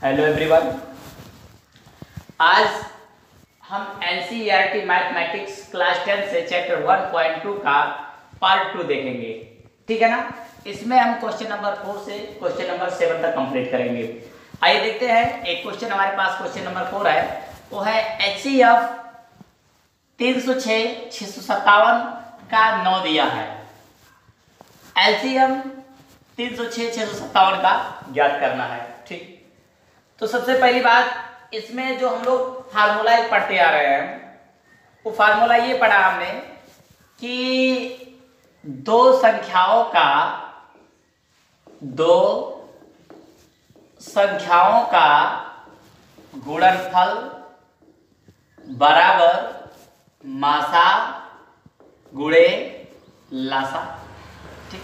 Hello everyone. आज हम NCERT mathematics class 10 से चैप्टर 1.2 का पार्ट 2 देखेंगे। ठीक है ना। इसमें हम क्वेश्चन नंबर 4 से क्वेश्चन नंबर 7 तक कंप्लीट करेंगे। आइए देखते हैं। एक क्वेश्चन हमारे पास क्वेश्चन नंबर 4 है, वो है HCF 306 657 का 9 दिया है। LCM 306 657 का ज्ञात करना है। ठीक, तो सबसे पहली बात, इसमें जो हम लोग फार्मूला एक पढ़ते आ रहे हैं, वो फार्मूला ये पढ़ा हमने कि दो संख्याओं का गुणनफल बराबर मासा गुणे लासा। ठीक,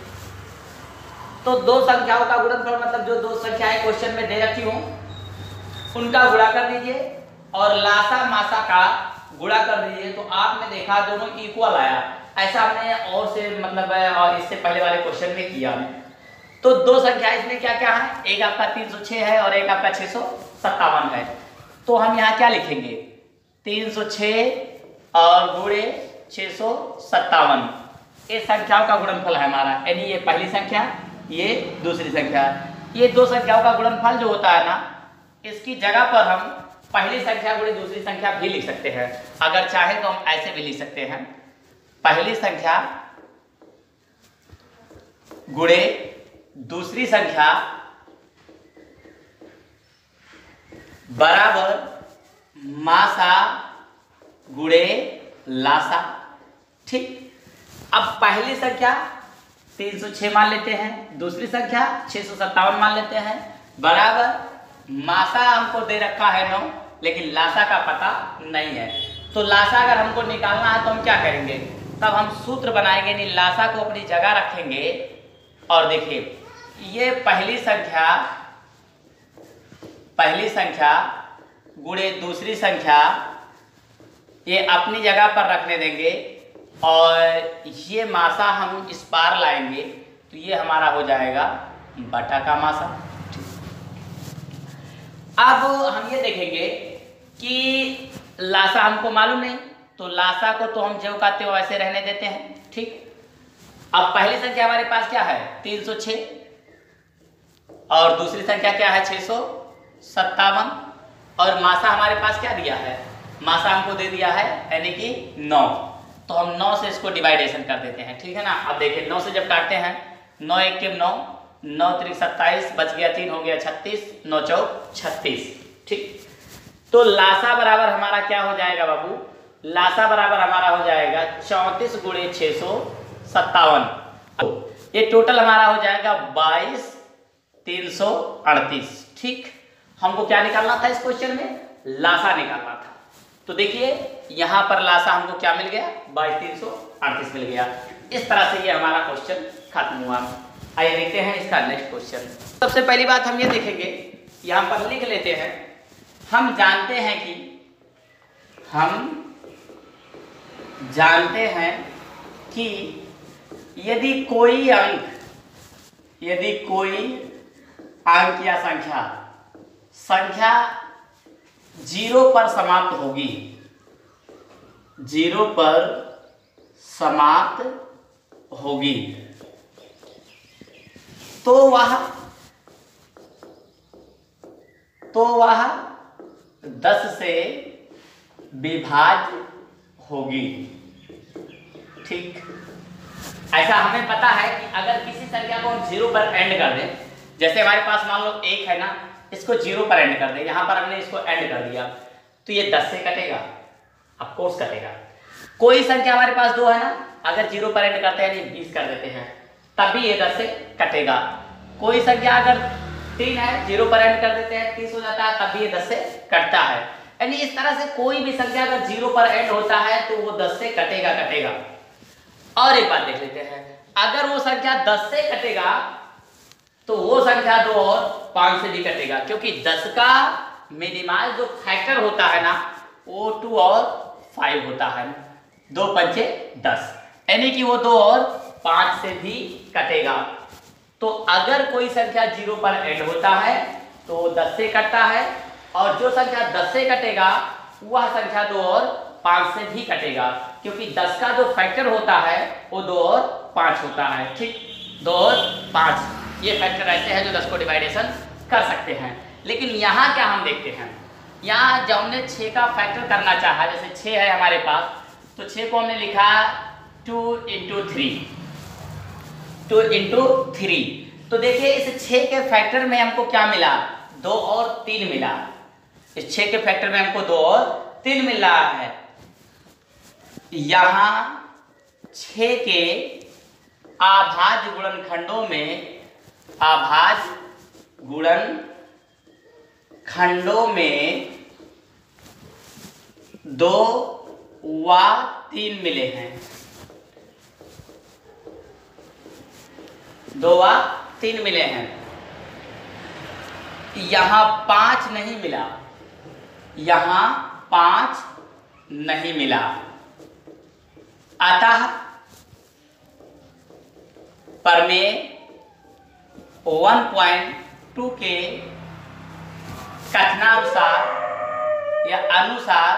तो दो संख्याओं का गुणनफल मतलब जो दो संख्याएं क्वेश्चन में दे रखी हूं उनका गुणा कर दीजिए और लासा मासा का गुणा कर दीजिए। तो आपने देखा दोनों इक्वल आया। ऐसा हमने और से मतलब और इससे पहले वाले क्वेश्चन में किया। तो दो संख्या इसमें क्या क्या है, एक आपका 306 है और एक आपका 657 है। तो हम यहाँ क्या लिखेंगे, 306 और गुणे 657, ये संख्याओं का गुणनफल है हमारा। यानी ये पहली संख्या, ये दूसरी संख्या। ये दो संख्याओं का गुणनफल जो होता है ना, इसकी जगह पर हम पहली संख्या गुणे दूसरी संख्या भी लिख सकते हैं। अगर चाहे तो हम ऐसे भी लिख सकते हैं, पहली संख्या गुणे दूसरी संख्या बराबर मासा गुणे लासा। ठीक, अब पहली संख्या 306 मान लेते हैं, दूसरी संख्या 657 मान लेते हैं, बराबर मासा हमको दे रखा है 9, लेकिन लासा का पता नहीं है। तो लासा अगर हमको निकालना है तो हम क्या करेंगे, तब हम सूत्र बनाएंगे, यानी लासा को अपनी जगह रखेंगे। और देखिए, ये पहली संख्या गुणे दूसरी संख्या, ये अपनी जगह पर रखने देंगे और ये मासा हम इस पार लाएंगे, तो ये हमारा हो जाएगा बटा का मासा। अब हम ये देखेंगे कि लासा हमको मालूम नहीं, तो लासा को तो हम जो कहते हो वैसे रहने देते हैं। ठीक, अब पहली संख्या हमारे पास क्या है 306 और दूसरी संख्या क्या है 657 और मासा हमारे पास क्या दिया है, मासा हमको दे दिया है यानी कि 9। तो हम 9 से इसको डिवाइडेशन कर देते हैं। ठीक है ना। अब देखिए 9 से जब काटते हैं, 9 1 के 9, 9 3 27, बच गया 3, हो गया 36, 9 4 36। ठीक, तो लासा बराबर हमारा क्या हो जाएगा बाबू, लासा बराबर हमारा हो जाएगा 34 गुणे 657। ये टोटल हमारा हो जाएगा 22 338। ठीक, हमको क्या निकालना था इस क्वेश्चन में, लासा निकालना था। तो देखिए यहां पर लासा हमको क्या मिल गया, 22 338 मिल गया। इस तरह से ये हमारा क्वेश्चन खत्म हुआ। आइए देखते हैं इसका नेक्स्ट क्वेश्चन। सबसे पहली बात हम ये देखेंगे, यहां पर लिख लेते हैं, हम जानते कि यदि कोई अंक या संख्या 0 पर समाप्त होगी, 0 पर समाप्त होगी, तो वह 10 से विभाज्य होगी। ठीक, ऐसा हमें पता है कि अगर किसी संख्या को हम 0 पर एंड कर दें, जैसे हमारे पास मान लो 1 है ना, इसको 0 पर एंड कर दें, यहां पर हमने इसको एंड कर दिया, तो ये 10 से कटेगा, ऑफ कोर्स कटेगा। कोई संख्या हमारे पास 2 है ना, अगर 0 पर एंड करते हैं, 20 कर देते हैं, तब भी ये 10 से कटेगा। कोई संख्या अगर 3 है, 0 पर एंड कर देते हैं, 30 हो जाता है, तब भी ये 10 से कटता है। यानी इस तरह से कोई भी संख्या अगर 0 पर एंड होता है तो वो 10 से कटेगा। और एक बात देख लेते हैं, अगर वो संख्या 10 से कटेगा तो वो संख्या 2 और 5 से भी कटेगा, क्योंकि 10 का मिनिमाइज जो फैक्टर होता है ना, वो 2 और 5 होता है। 2 पंचे 10, यानी कि वो 2 और 5 से भी कटेगा। तो अगर कोई संख्या 0 पर एंड होता है तो 10 से कटता है, और जो संख्या 10 से कटेगा वह संख्या 2 और 5 से भी कटेगा, क्योंकि 10 का जो फैक्टर होता है वो 2 और 5 होता है। ठीक, 2 और 5 ये फैक्टर ऐसे हैं जो 10 को डिवाइडेशन कर सकते हैं। लेकिन यहाँ क्या हम देखते हैं, यहाँ जब हमने 6 का फैक्टर करना चाहा, जैसे 6 है हमारे पास, तो 6 को हमने लिखा 2 × 3, 2 × 3। तो देखिए इस 6 के फैक्टर में हमको क्या मिला, 2 और 3 मिला। इस 6 के फैक्टर में हमको 2 और 3 मिल रहा है। यहाँ 6 के अभाज्य गुणनखंडों में, अभाज्य गुणनखंडों में 2 व 3 मिले हैं, 2 व 3 मिले हैं। यहाँ 5 नहीं मिला, यहाँ 5 नहीं मिला। अतः प्रमेय 1.2 के कथनानुसार या अनुसार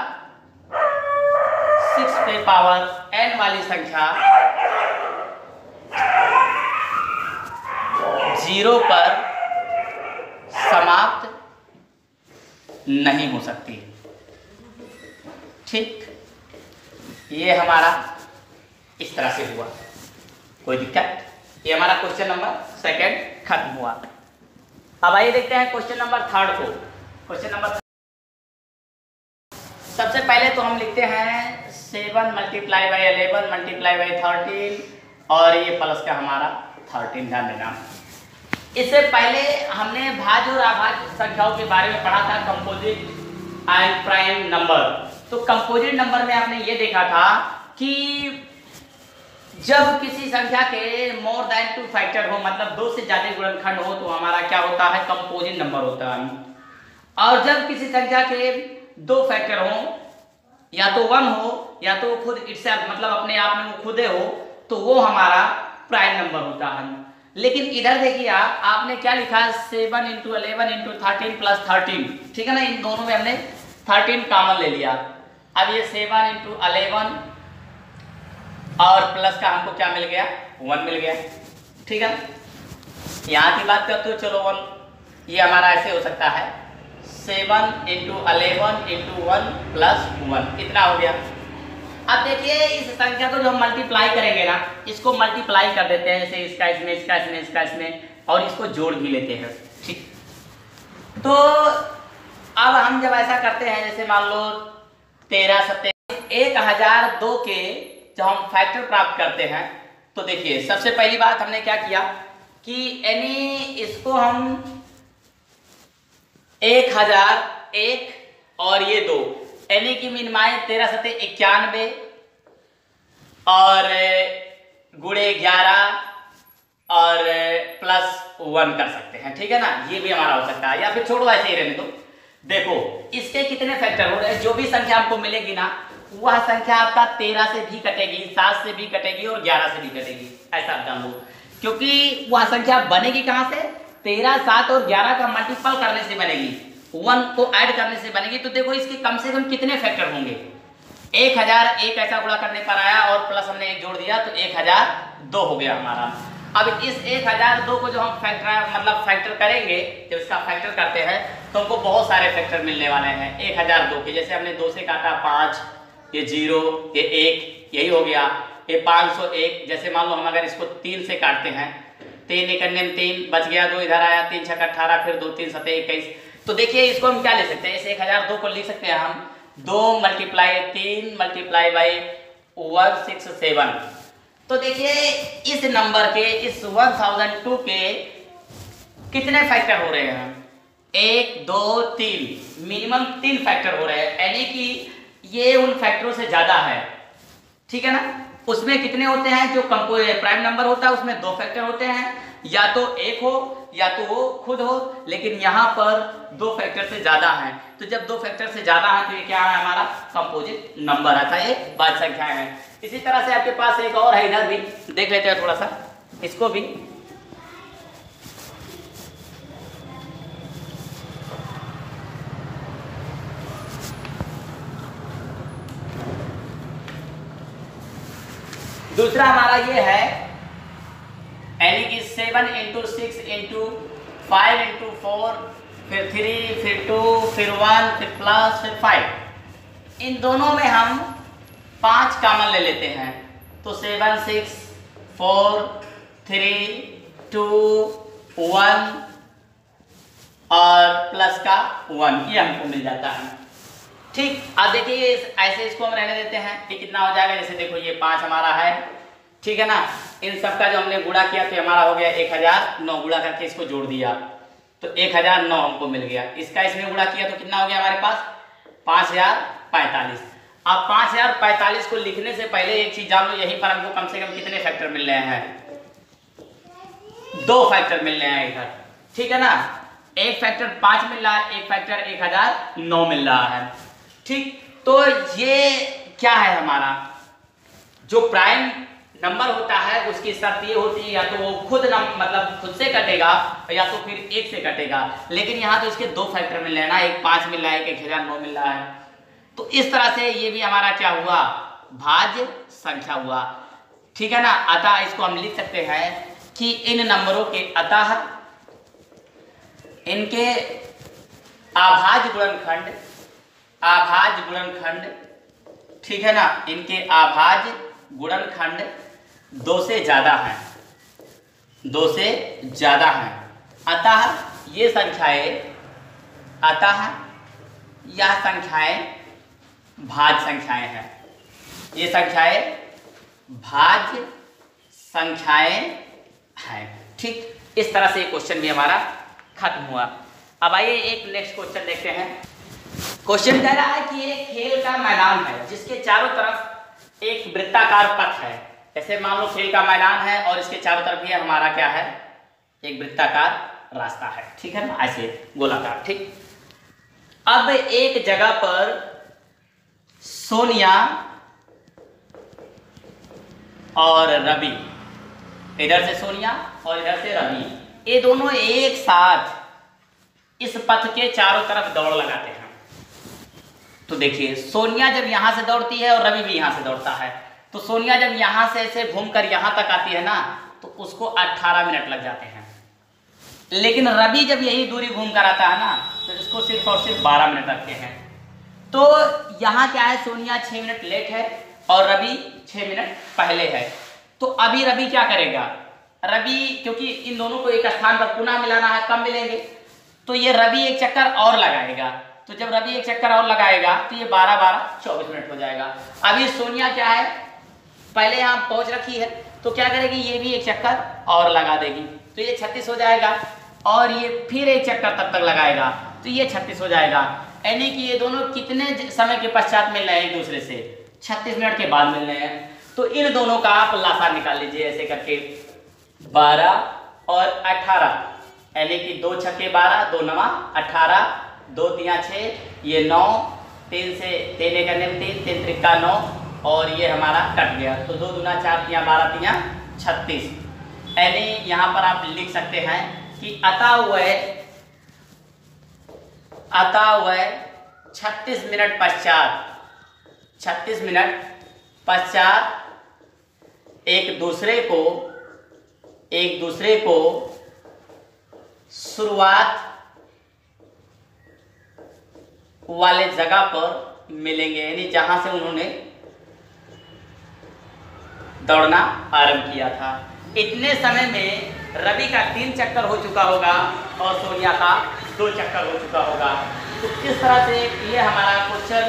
6 पे पावर n वाली संख्या 0 पर समाप्त नहीं हो सकती। ठीक, ये हमारा इस तरह से हुआ, कोई दिक्कत? ये हमारा क्वेश्चन नंबर 2 खत्म हुआ। अब आइए देखते हैं क्वेश्चन नंबर 3 को। क्वेश्चन नंबर सबसे पहले तो हम लिखते हैं 7 × 11 × 13 और ये प्लस का हमारा 13, ध्यान देना। इससे पहले हमने भाज्य और अभाज्य संख्याओं के बारे में पढ़ा था, कंपोजिट एंड प्राइम नंबर। तो कंपोजिट नंबर में आपने ये देखा था कि जब किसी संख्या के मोर देन 2 फैक्टर हो, मतलब 2 से ज्यादा गुणनखंड हो, तो हमारा क्या होता है, कंपोजिट नंबर होता है। और जब किसी संख्या के 2 फैक्टर हो, या तो 1 हो या तो खुद इटसेल्फ, मतलब अपने आप में वो खुदे हो, तो वो हमारा प्राइम नंबर होता है। लेकिन इधर देखिए आपने क्या लिखा, 7 × 11 × 13 + 13, ठीक है ना। इन दोनों में हमने 13 कॉमन ले लिया। अब ये 7 × 11 और प्लस का हमको क्या मिल गया, 1 मिल गया, ठीक है। यहाँ की बात करते हो, चलो 1, ये हमारा ऐसे हो सकता है 7 × 11 × 1 + 1, इतना हो गया। अब देखिए इस संख्या को जो हम मल्टीप्लाई करेंगे ना, इसको मल्टीप्लाई कर देते हैं, जैसे इसका इसमें, इसका इसमें, इसका इसमें, और इसको जोड़ भी लेते हैं। ठीक, तो अब हम जब ऐसा करते हैं, जैसे मान लो 13 7 1002 के जब हम फैक्टर प्राप्त करते हैं, तो देखिए सबसे पहली बात हमने क्या किया कि यानी इसको हम 1001 और ये 2 यानी कि मिनिमाइज 13 7 91 और गुणे 11 और +1 कर सकते हैं, ठीक है ना। ये भी हमारा हो सकता है, या फिर छोड़ो ऐसे ही रहने दो। देखो इसके कितने फैक्टर हो रहे हैं, जो भी संख्या आपको मिलेगी ना, वह संख्या आपका 13 से भी कटेगी, 7 से भी कटेगी और 11 से भी कटेगी, ऐसा आप जान लो। क्योंकि वह संख्या बनेगी कहां से, 13 7 और 11 का मल्टीपल करने से बनेगी, 1 को ऐड करने से बनेगी। तो देखो इसके कम से कम कितने फैक्टर होंगे, 1001 ऐसा गुणा करने पर आया और प्लस हमने 1 जोड़ दिया, तो 1002 हो गया हमारा। अब इस 1002 को जो हम फैक्टर करेंगे, जब इसका फैक्टर करते हैं तो हमको बहुत सारे फैक्टर मिलने वाले हैं 1002 के। जैसे हमने 2 से काटा 5, ये 0, ये 1, यही हो गया, ये 501। जैसे मान लो हम अगर इसको 3 से काटते हैं, 3 × 1 = 3 बच गया, 2 इधर आया, 3 × 6 = 18, फिर 2 3 7 21। तो देखिए इसको हम क्या ले सकते हैं, इस 1002 को लिख सकते हैं हम 2 × 3 × 167। तो देखिए इस नंबर के, इस 1002 के कितने फैक्टर हो रहे हैं, 1 2 3, मिनिमम 3 फैक्टर हो रहे हैं, यानी कि ये उन फैक्टरों से ज्यादा है, ठीक है ना। उसमें कितने होते हैं, जो प्राइम नंबर होता है उसमें 2 फैक्टर होते हैं, या तो 1 हो या तो वो खुद हो, लेकिन यहाँ पर 2 फैक्टर से ज्यादा हैं। तो जब 2 फैक्टर से ज्यादा है तो ये क्या है, हमारा कंपोजिट नंबर आता है, ये भाज्य संख्याएं हैं। इसी तरह से आपके पास एक और है, इधर भी देख लेते हैं थोड़ा सा इसको भी। दूसरा हमारा ये है यानी कि 7 × 6 × 5 × 4 फिर 3 फिर 2 फिर 1 फिर प्लस फिर 5। इन दोनों में हम 5 कॉमन ले लेते हैं तो 7 6 4 3 2 1 और प्लस का 1 ये हमको मिल जाता है। ठीक, अब देखिए ऐसे इसको हम रहने देते हैं। ये कितना हो जाएगा, जैसे देखो ये 5 हमारा है, ठीक है ना। इन सब का जो हमने गुणा किया तो हमारा हो गया 1009, गुणा करके इसको जोड़ दिया तो 1009 हमको मिल गया। इसका इसमें गुणा किया तो कितना हो गया हमारे पास 5045। अब 5045 को लिखने से पहले एक चीज जान लो, यहीं पर हमको कम से कम कितने फैक्टर मिल रहे हैं, 2 फैक्टर मिल रहे हैं इधर, ठीक है ना। एक फैक्टर 5 मिल रहा है, एक फैक्टर 1009 मिल रहा है। ठीक, तो ये क्या है हमारा जो प्राइम नंबर होता है उसकी शर्त ये होती है या तो वो मतलब खुद से कटेगा या तो फिर 1 से कटेगा। लेकिन यहाँ तो इसके 2 फैक्टर मिल रहे हैं ना, एक 5 मिल रहा है, एक 1009 मिल रहा है। तो इस तरह से ये भी हमारा क्या हुआ, भाज्य संख्या हुआ, ठीक है ना। अतः इसको हम लिख सकते हैं कि इन नंबरों के अतः इनके अभाज्य गुणनखंड, ठीक है ना, इनके अभाज्य गुणनखंड 2 से ज्यादा हैं, 2 से ज्यादा हैं। अतः ये संख्याएं, अतः यह संख्याएं भाज्य संख्याएं हैं, ये संख्याएं भाज्य संख्याएं हैं। ठीक, इस तरह से क्वेश्चन भी हमारा खत्म हुआ। अब आइए एक नेक्स्ट क्वेश्चन देखते हैं। क्वेश्चन कह रहा है कि एक खेल का मैदान है जिसके चारों तरफ एक वृत्ताकार पथ है। ऐसे मान लो खेल का मैदान है और इसके चारों तरफ ये हमारा क्या है, एक वृत्ताकार रास्ता है, ठीक है ना, ऐसे गोलाकार। ठीक, अब एक जगह पर सोनिया और रवि, इधर से सोनिया और इधर से रवि, ये दोनों एक साथ इस पथ के चारों तरफ दौड़ लगाते हैं। तो देखिए सोनिया जब यहां से दौड़ती है और रवि भी यहां से दौड़ता है, तो सोनिया जब यहां से ऐसे घूमकर यहां तक आती है ना तो उसको 18 मिनट लग जाते हैं। लेकिन रवि जब यही दूरी घूमकर आता है ना तो इसको सिर्फ और सिर्फ 12 मिनट लगते हैं। तो यहाँ क्या है, सोनिया 6 मिनट लेट है और रवि 6 मिनट पहले है। तो अभी रवि क्या करेगा, रवि क्योंकि इन दोनों को एक स्थान पर पुनः मिलाना है, कब मिलेंगे, तो ये रवि एक चक्कर और लगाएगा। तो जब रवि एक चक्कर और लगाएगा तो ये 12 24 मिनट हो जाएगा। अभी सोनिया क्या है, पहले यहाँ पहुंच रखी है तो क्या करेगी, ये भी एक चक्कर और लगा देगी तो ये 36 हो जाएगा और ये फिर एक चक्कर तब तक लगाएगा तो ये 36 हो जाएगा। यानी कि ये दोनों कितने समय के पश्चात मिल रहे हैं एक दूसरे से, 36 मिनट के बाद मिल रहे हैं। तो इन दोनों का आप लासा निकाल लीजिए ऐसे करके, 12 और 18 यानी कि 2 छक्के 12, 2 नवा 18, 2 तिया 6, ये 9, 3 से 3 करने में 3, 3 त्रिका 9 और ये हमारा कट गया तो 2 दूना 4 तिया 12 तिया 36। यानी यहाँ पर आप लिख सकते हैं कि अतः वह 36 मिनट पश्चात एक दूसरे को शुरुआत वाले जगह पर मिलेंगे, यानी जहां से उन्होंने दौड़ना आरंभ किया था। इतने समय में रवि का 3 चक्कर हो चुका होगा और सोनिया का 2 चक्कर हो चुका होगा। तो इस तरह से ये हमारा क्वेश्चन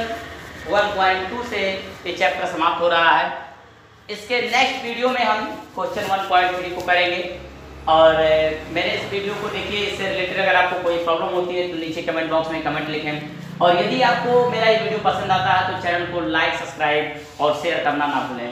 1.2 से ये चैप्टर समाप्त हो रहा है। इसके नेक्स्ट वीडियो में हम क्वेश्चन 1.3 को करेंगे और मेरे इस वीडियो को देखिए, इससे रिलेटेड अगर आपको कोई प्रॉब्लम होती है तो नीचे कमेंट बॉक्स में कमेंट लिखें और यदि आपको मेरा ये वीडियो पसंद आता है तो चैनल को लाइक, सब्सक्राइब और शेयर करना ना भूलें।